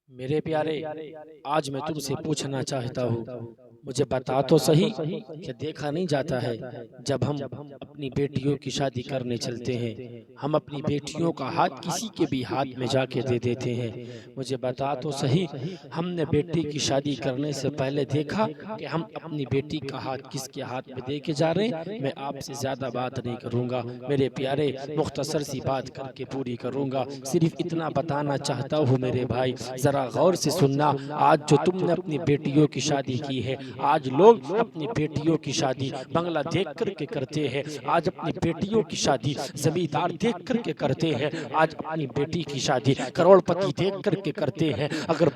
میرے پیارے، آج میں تم سے پوچھنا چاہتا ہوں، مجھے بتا تو صحیح کہ دیکھا نہیں جاتا ہے جب ہم اپنی بیٹیوں کی شادی کرنے چلتے ہیں، ہم اپنی بیٹیوں کا ہاتھ کسی کے بھی ہاتھ میں جا کے دے دیتے ہیں۔ مجھے بتا تو صحیح، ہم نے بیٹی کی شادی کرنے سے پہلے دیکھا کہ ہم اپنی بیٹی کا ہاتھ کس کے ہاتھ میں دے کے جا رہے ہیں۔ میں آپ سے زیادہ بات نہیں کروں گا میرے پیارے، مختصر سی بات کر کے پوری کروں گا۔ صرف اتنا بتانا چاہتا ہوں میرے بھائی، ذرا غور سے سننا۔ آج جو تم نے اپنی بیٹیوں کی شادی کی ہے، آج لوگ اپنی بیٹیوں کی شادی بنگلہ دیکھ کر کے کرتے ہیں، آج اپنی بیٹیوں کی شادی زمیندار دیکھ کر کے کرتے ہیں، آج اپنی بیٹی کی شادی کروڑ پتی دیکھ کر کے کرتے ہیں۔ اگر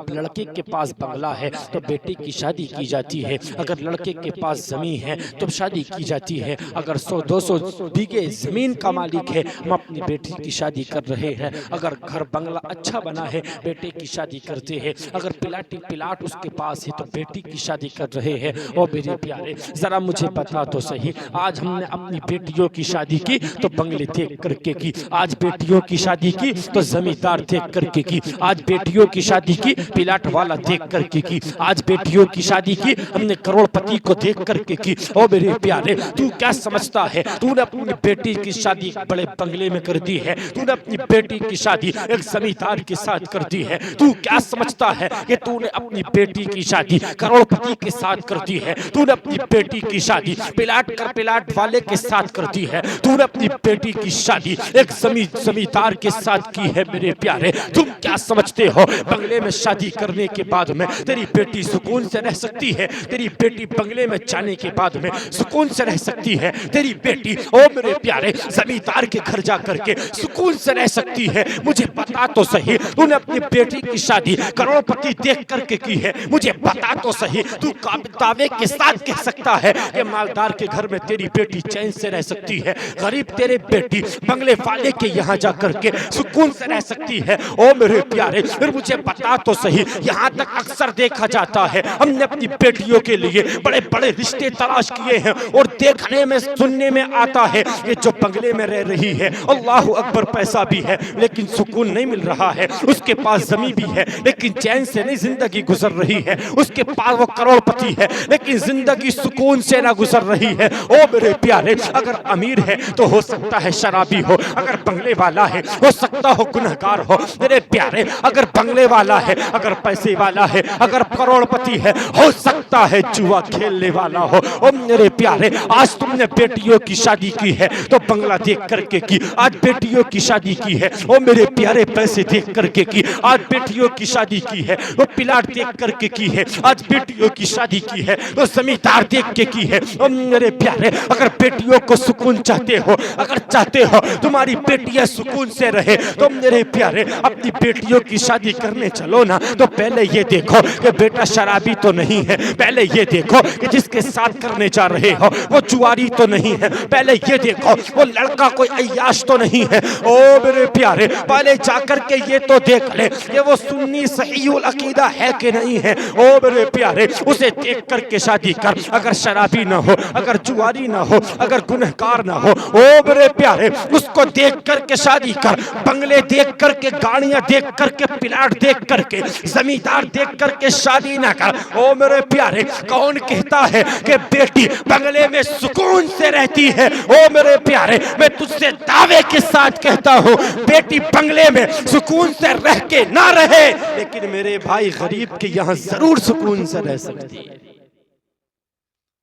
لڑکے کے پاس بنگلہ ہے تو بیٹی کی شادی کی جاتی ہے، اگر لڑکے کے پاس زمین ہے تو شادی کی جاتی ہے، اگر 100-200 بیگھے زمین کا مالک ہے ہم اپنی بیٹی کی شادی کر رہے ہیں، اگر گھر بنگلہ اچھا بنا ہے بیٹے کی شادی کرتے ہیں، اگر پلاٹ اس کے پاس ہے تو بیٹی کی شادی کر رہے ہیں۔ او میرے پیارے، ذرا مجھے بتا تو صحیح، آج ہم نے اپنی بیٹیوں کی شادی کی تو بنگلے دیکھ کر کے کی، آج بیٹیوں کی شادی کی تو زمیندار دیکھ کر کے کی، آج بیٹیوں کی شادی کی پلاٹ والا دیکھ کر کے کی، آج بیٹیوں کی شادی کی ہم نے کروڑ پتی کو دیکھ کر کے کی۔ او میرے پیارے، تو کیا سمجھتا ہے تو نے اپنی بیٹی کی شادی بڑے بنگلے میں کر دی ہے، تو نے اپنی بیٹی کی شادی ایک زمیندار کے ساتھ کر دی ہے؟ تو کیا سمجھتا ہے کہ تو نے اپنی بیٹی کی شادی کروڑ پتی کے ساتھ کر دی ہے؟ تو نے اپنی بیٹی کی شادی پلاٹ والے کے ساتھ کر دی ہے؟ تو نے اپنی بیٹی کی شادی ایک زمیندار کے ساتھ کی ہے؟ میرے پیارے، تم کیا سمجھتے ہو بنگلے میں شادی کرنے کے بعد میں تیری بیٹی سکون سے رہ سکتی ہے؟ تیری بیٹی بنگلے میں جانے کے بعد میں سکون سے رہ سکتی ہے؟ تیری بیٹی او میرے پیارے زمیندار کے گھر جا کر کے سکون سے رہ سکتی ہے؟ مجھے بتا تو صحیح، تو نے اپنی بیٹی کی شادی کروڑ پتی دیکھ کر کے کی ہے؟ مجھے بتا تو صحیح، تو دعوے کے ساتھ کہہ سکتا ہے کہ مالدار کے گھر میں تیری بیٹی چین سے رہ سکتی ہے، غریب تیرے بیٹی بنگلے والے کے یہاں جا کر کے سکون سے رہ سکتی ہے؟ او میرے پیارے، پھر مجھے بتا تو صحیح، یہاں تک اکثر دیکھا جاتا ہے ہم نے اپنی بیٹیوں کے لیے بڑے بڑے رشتے تلاش کیے ہیں، اور دیکھنے میں سننے میں آتا ہے کہ جو بنگلے میں رہ رہی ہے اللہ اکبر پیسہ بھی ہے لیکن سکون نہیں مل رہا ہے، اس کے پاس زمین بھی ہے لیکن چین سے نہیں زندگی گزر رہی ہے، اس کے پاس وہ کروڑ پتی ہے لیکن زندگی سکون سے نہ گزر رہی ہے۔ او میرے پیارے، اگر امیر ہے تو ہو سکتا ہے شرابی ہو، اگر بنگلے والا ہے ہو سکتا ہو گنہگار ہو۔ میرے پیارے، اگر بنگلے والا ہے، اگر پیسے والا ہے، اگر کروڑ پتی ہے، ہو سکتا ہے جوا کھیلنے والا ہو۔ او میرے پیارے، آج تم نے بیٹیوں کی شادی کی ہے تو بنگلہ دیکھ کر کے کی، آج بیٹیوں کی شادی کی ہے او میرے پیارے پیسے دیکھ کر کے کی، آج بیٹیوں کی شادی کی ہے وہ پلاٹ دیکھ کر کے کی ہے، آج بیٹیوں کی شادی کی ہے وہ زمیندار دیکھ کے کی ہے۔ او میرے پیارے، اگر بیٹیوں کو سکون چاہتے ہو، اگر چاہتے ہو تمہاری بیٹیاں سکون سے رہے تو میرے پیارے اپنی بیٹیوں کی شادی کرنے چلو نا، تو پہلے یہ دیکھو کہ بیٹا شرابی تو نہیں ہے، پہلے یہ دیکھو کہ جس کے ساتھ کرنے جا رہے ہو وہ جواری تو نہیں ہے، پہلے یہ دیکھو وہ لڑکا کوئی عیاش تو نہیں ہے۔ او میرے پیارے، پہلے جا کر کے یہ تو دیکھ لے کہ وہ سنی صحیح العقیدہ ہے کہ نہیں ہے۔ او میرے پیارے، اسے دیکھ کر کے شادی کر، اگر شرابی نہ ہو، اگر جواری نہ ہو، اگر گنہگار نہ ہو، او میرے پیارے اس کو دیکھ کر کے شادی کر، بنگلے دیکھ کر کے، گاڑیاں دیکھ کر کے، پلاٹ دیکھ کر کے، زمیندار دیکھ کر کے شادی نہ کر۔ او میرے پیارے، کون کہتا ہے کہ بیٹی بنگلے میں سکون سے رہتی ہے؟ او میرے پیارے، میں تجھ سے دعوے کے ساتھ کہتا ہوں بیٹی بنگلے میں سکون سے رہ کے نہ رہے لیکن میرے بھائی غریب کے یہاں ضرور سکون سے رہ سکتی ہے۔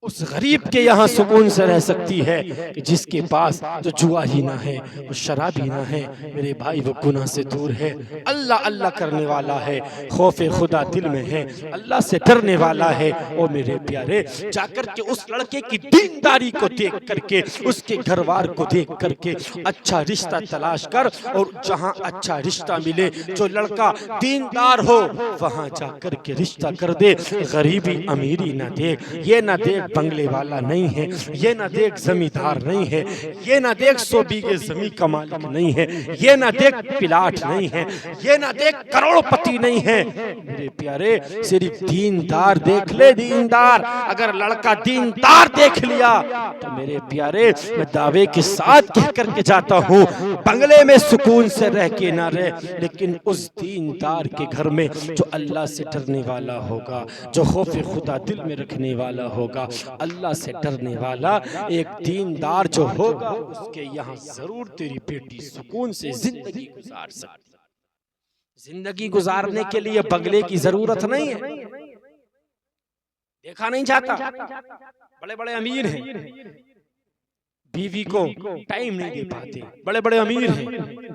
اس غریب کے یہاں سکون سے رہ سکتی ہے کہ جس کے پاس جو جوا ہی نہ ہے، وہ شرابی نہ ہے، میرے بھائی وہ گناہ سے دور ہے، اللہ اللہ کرنے والا ہے، خوف خدا دل میں ہے، اللہ سے ڈرنے والا ہے۔ او میرے پیارے، جا کر کے اس لڑکے کی دینداری کو دیکھ کر کے، اس کے گھر وار کو دیکھ کر کے اچھا رشتہ تلاش کر، اور جہاں اچھا رشتہ ملے، جو لڑکا دیندار ہو، وہاں جا کر کے رشتہ کر دے، غریبی امیری نہ دیکھ، یہ نہ دیکھ بنگلے والا نہیں ہے، یہ نہ دیکھ زمیندار نہیں ہے، یہ نہ دیکھ 100 بیگھے زمین کا مالک نہیں ہے، یہ نہ دیکھ پلاٹ نہیں ہے، یہ نہ دیکھ کروڑ پتی نہیں ہے۔ میرے پیارے صرف دیندار دیکھ لے، دیندار۔ اگر لڑکا دیندار دیکھ لیا تو میرے پیارے میں دعوے کے ساتھ کہہ کر کے جاتا ہوں، بنگلے میں سکون سے رہ کے نہ رہے، لیکن اس دیندار کے گھر میں جو اللہ سے ڈرنے والا ہوگا، جو خوف خدا دل میں رکھنے والا ہوگا، اللہ سے ڈرنے والا ایک دیندار جو ہوگا، اس کے یہاں ضرور تیری بیٹی سکون سے زندگی گزار سکتی۔ زندگی گزارنے کے لیے بنگلے کی ضرورت نہیں ہے۔ دیکھا نہیں جاتا، بڑے بڑے امیر ہیں، بیوی کو ٹائم نہیں دے پاتے، بڑے بڑے امیر ہیں،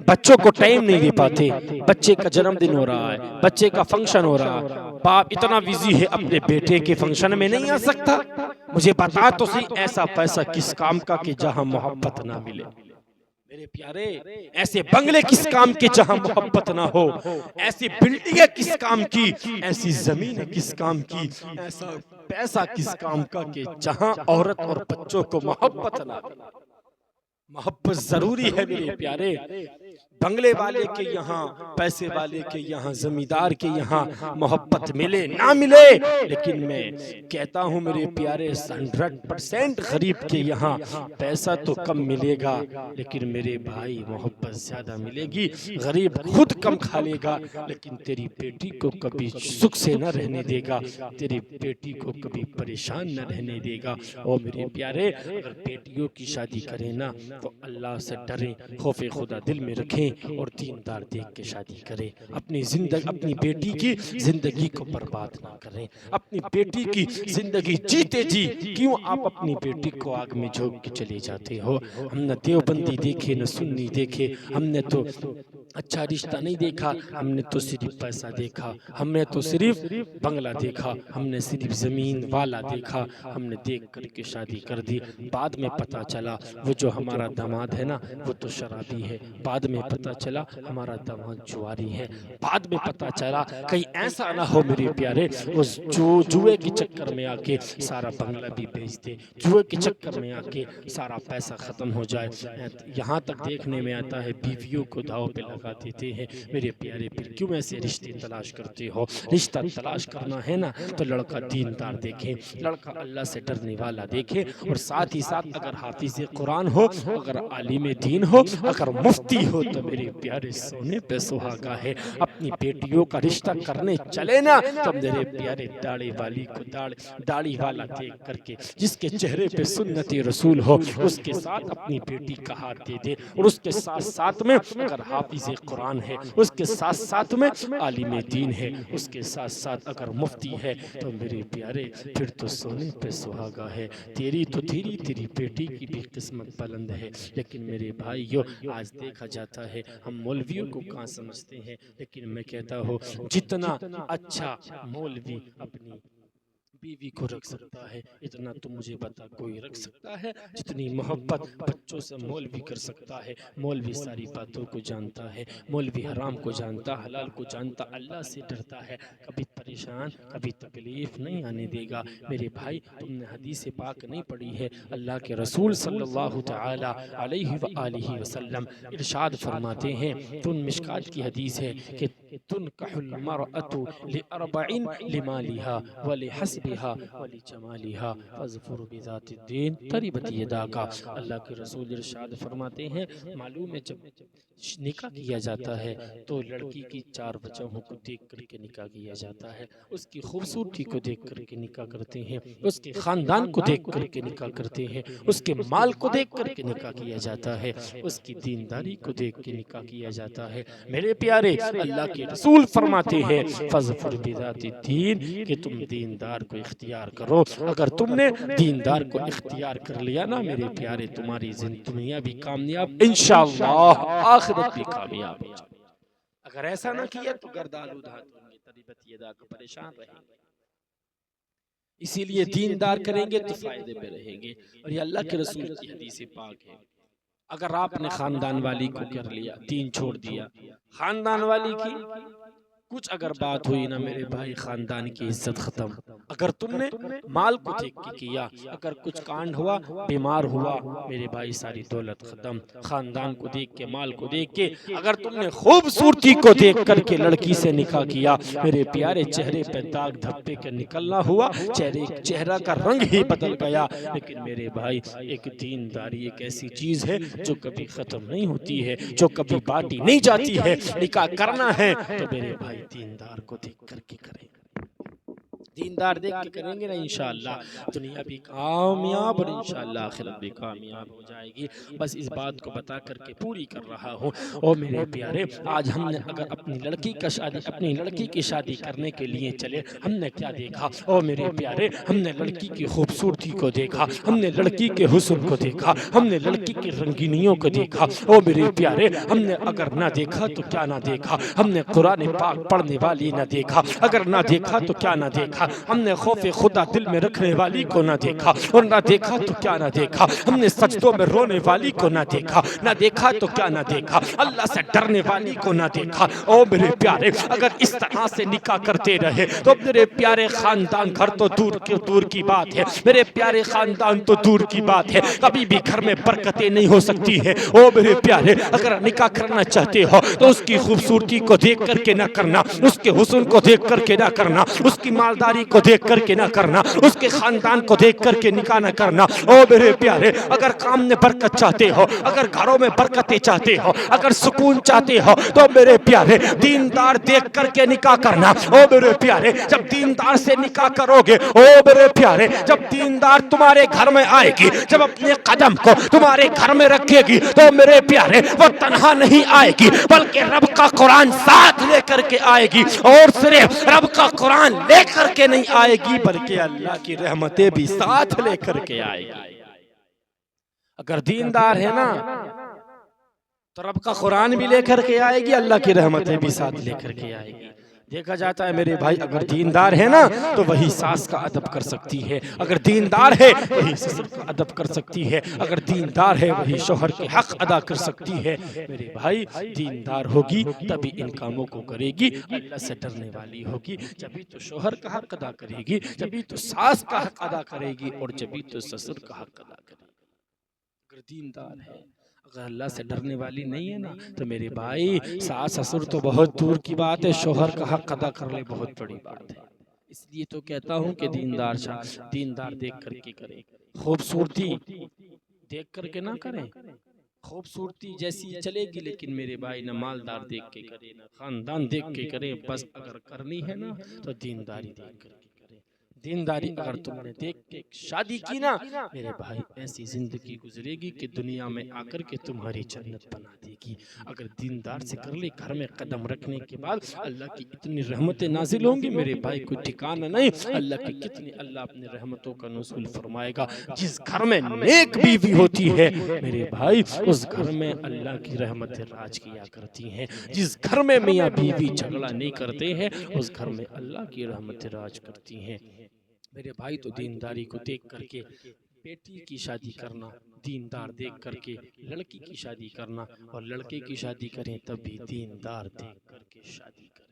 بچوں کو ٹائم نہیں دے پاتے، بچے کا جنم دن ہو رہا ہے، بچے کا فنکشن ہو رہا ہے، باپ اتنا بزی ہے اپنے بیٹے کے فنکشن میں نہیں آ سکتا۔ مجھے بتا تو صحیح ایسا پیسہ کس کام کا کہ جہاں محبت نہ ملے؟ میرے پیارے ایسے بنگلے کس کام کے جہاں محبت نہ ہو؟ ایسی بلڈنگیں کس کام کی؟ ایسی زمین کس کام کی؟ ایسا پیسہ کس کام کا کہ جہاں عورت اور بچوں کو محبت نہ ملے؟ محبت ضروری ہے میرے پیارے۔ بنگلے والے کے یہاں، پیسے والے کے یہاں، زمیندار کے یہاں محبت ملے نہ ملے، لیکن میں کہتا ہوں میرے پیارے 100% غریب کے یہاں پیسہ تو کم ملے گا، لیکن میرے بھائی محبت زیادہ ملے گی۔ غریب خود کم کھا لے گا، لیکن تیری بیٹی کو کبھی سکھ سے نہ رہنے دے گا، تیری بیٹی کو کبھی پریشان نہ رہنے دے گا۔ اور میرے پیارے اگر بیٹیوں کی شادی کریں نا تو اللہ سے ڈریں، خوف خدا دل میں رکھیں اور دیندار دیکھ کے شادی کریں۔ اپنی بیٹی کی زندگی کو برباد نہ کریں۔ اپنی بیٹی کی زندگی جیتے جی کیوں آپ اپنی بیٹی کو آگ میں جھونک کے چلے جاتے ہو؟ ہم نے دیوبندی دیکھے نہ سنی دیکھے، ہم نے تو اچھا رشتہ نہیں دیکھا، ہم نے تو صرف پیسہ دیکھا، ہم نے تو صرف بنگلہ دیکھا، ہم نے صرف زمین والا دیکھا، ہم نے دیکھ کر کے شادی کر دی۔ بعد میں پتا چلا وہ جو ہمارا داماد ہے نا وہ تو شرابی ہے، بعد میں پتا چلا ہمارا داماد جواری ہے، بعد میں پتا چلا کہیں ایسا نہ ہو میرے پیارے اس جوئے کے چکر میں آ کے سارا بنگلہ بھی بیچ دے، جوئے کے چکر میں آ کے سارا پیسہ ختم ہو جائے۔ یہاں تک دیکھنے میں آتا ہے بیویوں کو داؤ پہ لگا دیتے ہیں۔ میرے پیارے پھر کیوں ایسے رشتے تلاش کرتے ہو؟ رشتہ تلاش کرنا ہے نا تو لڑکا دیندار دیکھے، لڑکا اللہ سے ڈرنے والا دیکھے، اور ساتھ ہی ساتھ اگر حافظ قرآن ہو، اگر عالم دین ہو، اگر مفتی ہو تو میرے پیارے سونے پہ سہاگا ہے۔ اپنی بیٹیوں کا رشتہ کرنے چلے نا تو میرے پیارے داڑھی والی کو داڑھی والا دیکھ کر کے جس کے چہرے پہ سنت رسول ہو اس کے ساتھ اپنی بیٹی کا ہاتھ دے دے، اور اس کے ساتھ ساتھ میں اگر حافظ قرآن ہے، اس کے ساتھ ساتھ میں عالم دین ہے، اس کے ساتھ ساتھ اگر مفتی ہے تو میرے پیارے پھر تو سونے پہ سہاگا ہے۔ تیری بیٹی کی بھی قسمت بلند ہے، لیکن میرے بھائیو آج دیکھا جاتا ہے ہم مولویوں کو کہاں سمجھتے ہیں، لیکن میں کہتا ہوں جتنا اچھا مولوی اپنی بیوی کو رکھ سکتا ہے اتنا تو مجھے بتا کوئی رکھ سکتا ہے؟ جتنی محبت بچوں سے مولوی کر سکتا ہے۔ مولوی ساری باتوں کو جانتا ہے، مولوی حرام کو جانتا، حلال کو جانتا، اللہ سے ڈرتا ہے، کبھی پریشان کبھی تکلیف نہیں آنے دے گا۔ میرے بھائی تم نے حدیث پاک نہیں پڑھی ہے؟ اللہ کے رسول صلی اللہ تعالی علیہ وآلہ وسلم ارشاد فرماتے ہیں، تن مشکات کی حدیث ہے کہ تنکح المرأة لأربع لمالها ولحسبها ولجمالها فاظفر بذات الدین تربت یداک۔ اللہ کے رسول ارشاد فرماتے ہیں معلوم ہے جب نکاح کیا جاتا ہے تو لڑکی کی 4 وجہوں کو دیکھ کر کے نکاح کیا جاتا ہے، اس کی خوبصورتی کو دیکھ کر کے نکاح کرتے ہیں، اس کے خاندان کو دیکھ کر کے نکاح کرتے ہیں، اس کے مال کو دیکھ کر کے نکاح کیا جاتا ہے، اس کی دینداری کو دیکھ کے نکاح کیا جاتا ہے۔ میرے پیارے اللہ کے رسول فرماتے ہیں فَاظْفَرْ بِذَاتِ الدِّينِ کہ تم دیندار کو اختیار کرو۔ اگر تم نے دیندار کو اختیار کر لیا نا میرے پیارے تمہاری دنیا بھی کامیاب انشاءاللہ آخرت بھی کامیاب ہو جائے۔ اگر ایسا نہ کیا تو گردالود ہاتھ ہوں گے، تربت یداک پریشان رہیں گے۔ اسی لیے دیندار کریں گے تو فائدے میں رہیں گے، اور یہ اللہ کے رسول کی حدیث پاک ہے۔ اگر آپ نے خاندان والی کو کر لیا، دین چھوڑ دیا، خاندان والی کی کچھ اگر بات ہوئی نا میرے بھائی خاندان کی عزت ختم، اگر تم نے مال کو دیکھ کے کیا، اگر کچھ کانڈ ہوا، بیمار ہوا، میرے بھائی ساری دولت ختم، خاندان کو دیکھ کے، مال کو دیکھ کے، اگر تم نے خوبصورتی کو دیکھ کر کے لڑکی سے نکاح کیا، میرے پیارے چہرے پہ داغ دھبے کے نکلنا ہوا، چہرہ کا رنگ ہی بدل گیا، لیکن میرے بھائی ایک دینداری ایک ایسی چیز ہے جو کبھی ختم نہیں ہوتی ہے، جو کبھی بانٹی نہیں جاتی ہے۔ نکاح کرنا ہے تو میرے بھائی دیندار کو دیکھ کر کے کریں، دیندار دیکھ کے کریں گے نا، انشاءاللہ دنیا بھی کامیاب اور انشاءاللہ آخرت بھی کامیاب ہو جائے گی۔ بس اس بات کو بتا کر کے پوری کر رہا ہوں۔ اور میرے پیارے، آج ہم نے اگر اپنی لڑکی کی شادی کرنے کے لیے چلے، ہم نے کیا دیکھا؟ اور میرے پیارے، ہم نے لڑکی کی خوبصورتی کو دیکھا، ہم نے لڑکی کے حسن کو دیکھا، ہم نے لڑکی کی رنگینیوں کو دیکھا۔ اور میرے پیارے، ہم نے اگر نہ دیکھا تو کیا نہ دیکھا؟ ہم نے قرآن پاک پڑھنے والی نہ دیکھا، اگر نہ دیکھا تو کیا نہ دیکھا؟ ہم نے خوف خدا دل میں رکھنے والی کو نہ دیکھا، اور نہ دیکھا تو کیا نہ دیکھا؟ ہم نے سجدوں میں رونے والی کو نہ دیکھا، نہ دیکھا تو کیا نہ دیکھا؟ اللہ سے ڈرنے والی کو نہ دیکھا۔ او میرے پیارے، اگر اس طرح سے نکاح کرتے رہے تو میرے پیارے خاندان، گھر تو دور کی بات ہے، میرے پیارے خاندان تو دور کی بات ہے، کبھی بھی گھر میں برکتیں نہیں ہو سکتی ہے۔ او میرے پیارے، اگر نکاح کرنا چاہتے ہو تو اس کی خوبصورتی کو دیکھ کر کے نہ کرنا، اس کے حسن کو دیکھ کر کے نہ کرنا، اس کی مالداری کو دیکھ کر کے نہ کرنا، اس کے خاندان کو دیکھ کر کے نکاح نہ کرنا۔ او میرے پیارے، اگر کام میں برکت چاہتے ہو، اگر گھروں میں برکتیں چاہتے ہو، اگر سکون چاہتے ہو تو میرے پیارے دیندار دیکھ کر کے نکاح کرنا۔ او میرے پیارے، جب دیندار سے نکاح کرو گے، او میرے پیارے، جب دیندار تمہارے گھر میں آئے گی، جب اپنے قدم کو تمہارے گھر میں رکھے گی تو میرے پیارے وہ تنہا نہیں آئے گی، بلکہ رب کا قرآن ساتھ لے کر کے آئے گی، اور صرف رب کا قرآن لے کر کے نہیں آئے گی بلکہ اللہ کی رحمتیں بھی ساتھ لے کر کے آئے گی۔ اگر دیندار ہے نا تو رب کا قرآن بھی لے کر کے آئے گی، اللہ کی رحمتیں بھی ساتھ لے کر کے آئے گی۔ دیکھا جاتا ہے میرے بھائی، اگر دیندار ہے نا تو وہی ساس کا ادب کر سکتی ہے، اگر دیندار ہے وہی سسر کا ادب کر سکتی ہے، اگر دیندار ہے وہی شوہر کے حق ادا کر سکتی ہے۔ میرے بھائی، دیندار ہوگی تبھی ان کاموں کو کرے گی، اللہ سے ڈرنے والی ہوگی، جبھی تو شوہر کا حق ادا کرے گی، جبھی تو ساس کا حق ادا کرے گی، اور جبھی تو سسر کا حق ادا کرے گی۔ اگر دیندار ہے، اگر اللہ سے ڈرنے والی نہیں ہے نا تو میرے بھائی ساس سسر تو بہت دور کی بات ہے، شوہر کا حق ادا کر لے بہت بڑی بات ہے۔ اس لیے تو کہتا ہوں کہ دیندار دیکھ کر کے کریں، خوبصورتی دیکھ کر کے نہ کریں۔ خوبصورتی جیسی چلے گی لیکن میرے بھائی نہ مالدار دیکھ کے کریں، نہ خاندان دیکھ کے کریں، بس اگر کرنی ہے نا تو دینداری دیکھ کر کے کریں۔ دینداری اگر تم نے دیکھ کے شادی کی نا میرے بھائی، ایسی زندگی گزرے گی کہ دنیا میں آ کر کے تمہاری جنت بنا دے گی۔ اگر دیندار سے کر لے، گھر میں قدم رکھنے کے بعد اللہ کی اتنی رحمتیں نازل ہوں گی میرے بھائی، کوئی ٹھکانہ نہیں اللہ کی کتنی اللہ اپنے رحمتوں کا نزول فرمائے گا۔ جس گھر میں نیک بیوی ہوتی ہے میرے بھائی، اس گھر میں اللہ کی رحمتیں راج کیا کرتی ہیں۔ جس گھر میں میاں بیوی جھگڑا نہیں کرتے ہیں اس گھر میں اللہ کی رحمتیں راج کرتی ہیں۔ میرے بھائی، تو دینداری کو دیکھ کر کے بیٹی کی شادی کرنا، دیندار دیکھ کر کے لڑکی کی شادی کرنا، اور لڑکے کی شادی کریں تب بھی دیندار دیکھ کر کے شادی کریں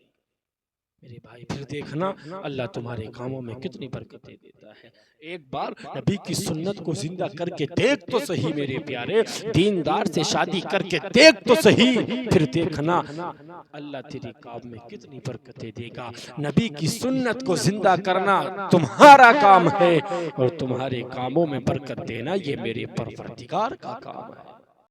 میرے بھائی، پھر دیکھنا اللہ تمہارے کاموں میں کتنی برکتیں دیتا ہے۔ ایک بار نبی کی سنت کو زندہ کر کے دیکھ تو صحیح میرے پیارے، دیندار سے شادی کر کے دیکھ تو صحیح، پھر دیکھنا اللہ تیری کام میں کتنی برکتیں دے گا۔ نبی کی سنت کو زندہ کرنا تمہارا کام ہے، اور تمہارے کاموں میں برکت دینا یہ میرے پروردگار کا کام ہے۔